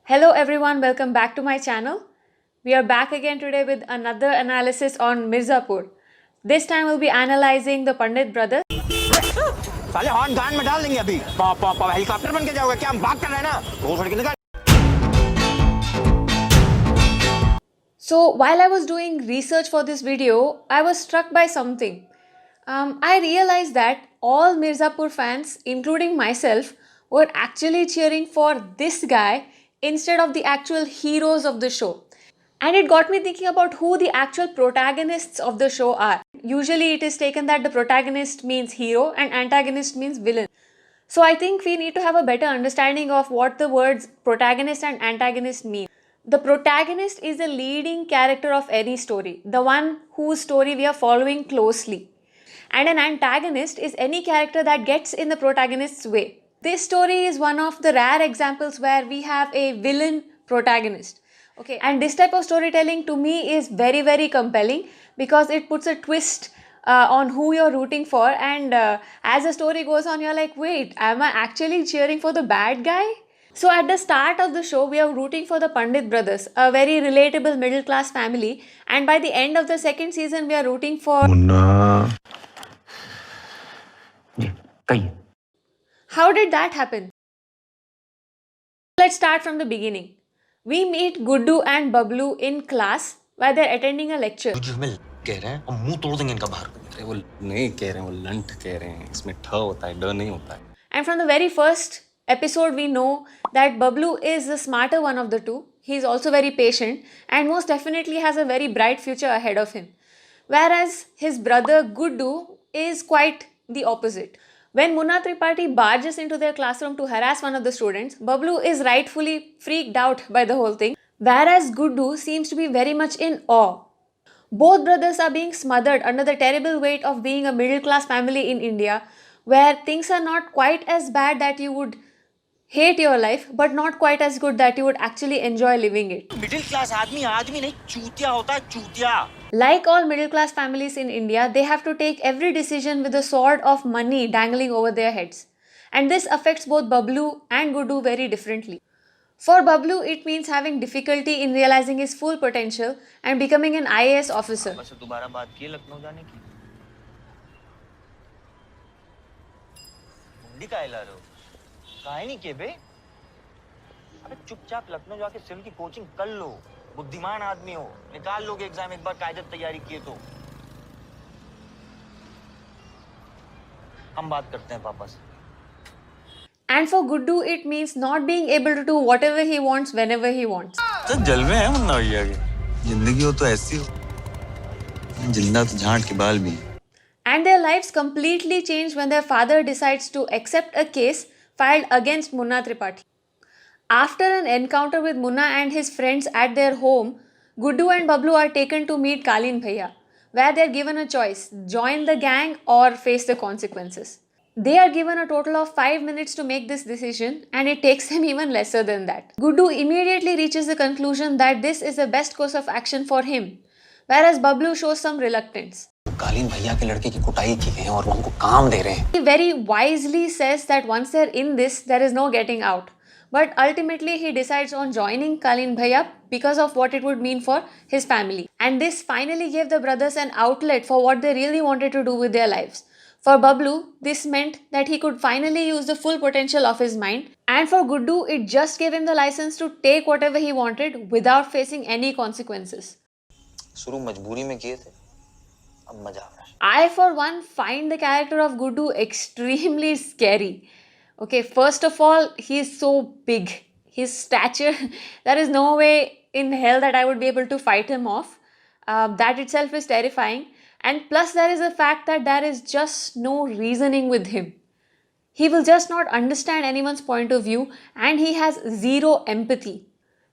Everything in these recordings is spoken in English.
Hello everyone, welcome back to my channel. We are back again today with another analysis on Mirzapur. This time we'll be analyzing the Pandit brothers. साले horn गान में डाल देंगे अभी pop pop pop helicopter बन के जाओगे क्या हम भाग कर रहे हैं ना वो छोड़ के निकल So while I was doing research for this video, I was struck by something. I realized that all Mirzapur fans, including myself, were actually cheering for this guy instead of the actual heroes of the show. And it got me thinking about who the actual protagonists of the show are. Usually, it is taken that the protagonist means hero and antagonist means villain. So, I think we need to have a better understanding of what the words protagonist and antagonist mean. The protagonist is the leading character of any story, the one whose story we are following closely. And an antagonist is any character that gets in the protagonist's way. This story is one of the rare examples where we have a villain protagonist. Okay, and this type of storytelling to me is very compelling because it puts a twist on who you're rooting for, and as the story goes on, you're like, wait, am I actually cheering for the bad guy? So at the start of the show, we are rooting for the Pandit brothers, a very relatable middle class family, and by the end of the second season, we are rooting for Munna कहीं How did that happen? Let's start from the beginning. We meet Guddu and Bablu in class while they're attending a lecture. जुजमिल कह रहे हैं और मुंह तोड़ देंगे इनका बाहर अरे वो नहीं कह रहे हैं, वो लंठ कह रहे हैं। इसमें ठ होता है, ड नहीं होता है। And from the very first episode, we know that Bablu is the smarter one of the two. He's also very patient and most definitely has a very bright future ahead of him. Whereas his brother Guddu is quite the opposite. When Munna Tripathi barges into their classroom to harass one of the students, Bablu is rightfully freaked out by the whole thing, whereas Guddu seems to be very much in awe. Both brothers are being smothered under the terrible weight of being a middle class family in India, where things are not quite as bad that you would hate your life, but not quite as good that you would actually enjoy living it. Middle class आदमी आदमी नहीं चूतिया होता है चूतिया Like all middle class families in India, they have to take every decision with a sword of money dangling over their heads. And this affects both Bablu and Guddu very differently. For Bablu, it means having difficulty in realizing his full potential and becoming an IAS officer. बस दोबारा बात की लखनऊ जाने की मुंडी का ला रहे हो काहे नहीं के बे अबे चुपचाप लखनऊ जाके सिविल की कोचिंग कर लो बुद्धिमान आदमी हो निकाल लोगे एग्जाम एक बार कायदे तैयारी किए तो हम बात करते हैं पापा से And for Guddu, it means not being able to do whatever he wants whenever he wants. तो जलवे हैं मुन्ना भैया के। जिंदगी हो तो ऐसी हो, जिंदा तो झांट के बाल भी। And their lives completely change when their father decides to accept a case filed against Munna Tripathi. After an encounter with Munna and his friends at their home, Guddu and Bablu are taken to meet Kalin Bhaiya, where they are given a choice: join the gang or face the consequences. They are given a total of 5 minutes to make this decision, and it takes them even lesser than that. Guddu immediately reaches the conclusion that this is the best course of action for him, whereas Bablu shows some reluctance. कालीन भैया के लड़के की कुटाई की है और वो हमको काम दे रहे हैं। He very wisely says that once they're in this, there is no getting out. But ultimately, he decides on joining Kalin Bhaiya because of what it would mean for his family. And this finally gave the brothers an outlet for what they really wanted to do with their lives. For Bablu, this meant that he could finally use the full potential of his mind. And for Guddu, it just gave him the license to take whatever he wanted without facing any consequences. शुरू मजबूरी में किए थे, अब मजा आ रहा है। I, for one, find the character of Guddu extremely scary. Okay, first of all, he is so big. His stature, there is no way in hell that I would be able to fight him off. That itself is terrifying. And plus, there is the fact that there is just no reasoning with him. He will just not understand anyone's point of view, and he has zero empathy.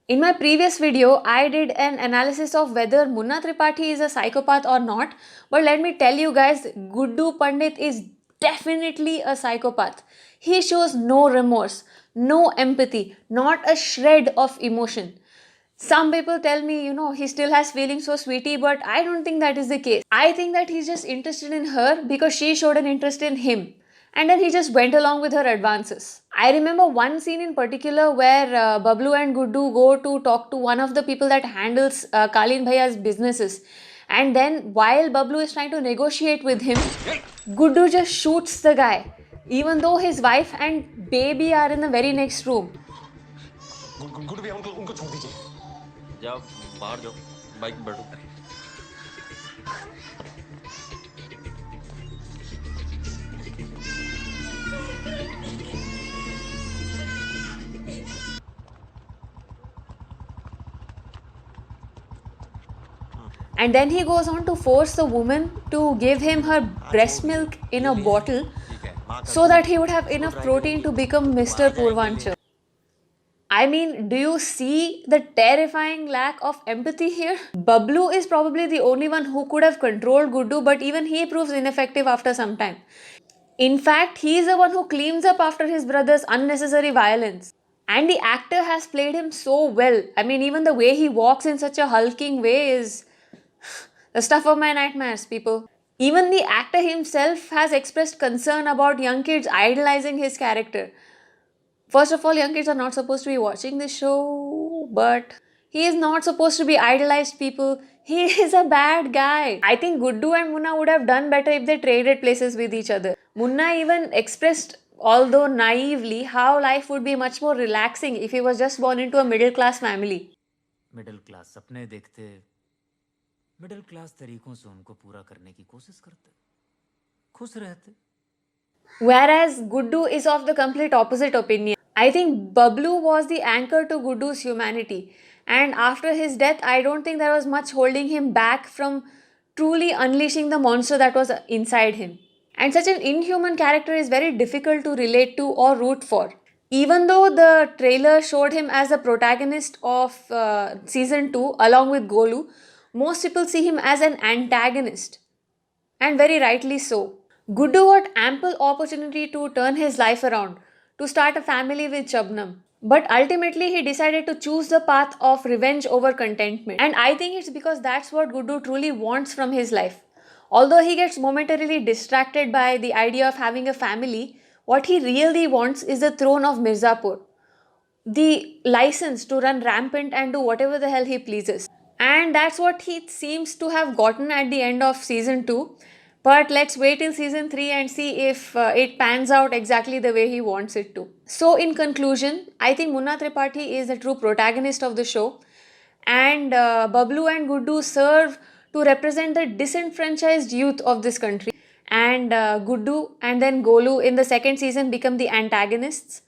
In my previous video, I did an analysis of whether Munna Tripathi is a psychopath or not. But let me tell you guys, Guddu Pandit is definitely a psychopath. He shows no remorse, no empathy, not a shred of emotion. Some people tell me, he still has feelings for Sweetie, but I don't think that is the case. I think that he's just interested in her because she showed an interest in him. and then he just went along with her advances. I remember one scene in particular where Bablu and Guddu go to talk to one of the people that handles Kalin Bhaiya's businesses. And then while Bablu is trying to negotiate with him, Guddu just shoots the guy, even though his wife and baby are in the very next room. Good भैया उनको छोड़ दीजिए जाओ बाहर जाओ bike में बैठो And then he goes on to force the woman to give him her breast milk in a bottle so that he would have enough protein to become Mr. Purvanchal. I mean, do you see the terrifying lack of empathy here? Bablu is probably the only one who could have controlled Guddu, but even he proves ineffective after some time. In fact, he is the one who cleans up after his brother's unnecessary violence. And the actor has played him so well. I mean, even the way he walks in such a hulking way is the stuff of my nightmares, people. Even the actor himself has expressed concern about young kids idolizing his character. First of all, young kids are not supposed to be watching this show, but he is not supposed to be idolized, people. He is a bad guy. I think Guddu and Munna would have done better if they traded places with each other. Munna even expressed, although naively, how life would be much more relaxing if he was just born into a middle class family. Middle class सपने देखते, middle class तरीकों से उनको पूरा करने की कोशिश करते, खुश रहते. Whereas Guddu is of the complete opposite opinion. I think Bablu was the anchor to Guddu's humanity. And after his death, I don't think there was much holding him back from truly unleashing the monster that was inside him. And such an inhuman character is very difficult to relate to or root for. Even though the trailer showed him as the protagonist of season 2 along with Golu, most people see him as an antagonist. And very rightly so. Guddu got ample opportunity to turn his life around, to start a family with Shabnam. But ultimately, he decided to choose the path of revenge over contentment. And I think it's because that's what Guddu truly wants from his life. Although he gets momentarily distracted by the idea of having a family, what he really wants is the throne of Mirzapur. The license to run rampant and do whatever the hell he pleases. And that's what he seems to have gotten at the end of season 2. But let's wait till season 3 and see if it pans out exactly the way he wants it to. So in conclusion, I think Munna Tripathi is the true protagonist of the show. And Bablu and Guddu serve to represent the disenfranchised youth of this country. And Guddu and then Golu in the second season become the antagonists.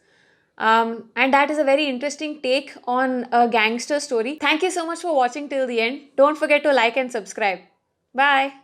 And that is a very interesting take on a gangster story. Thank you so much for watching till the end. Don't forget to like and subscribe. Bye.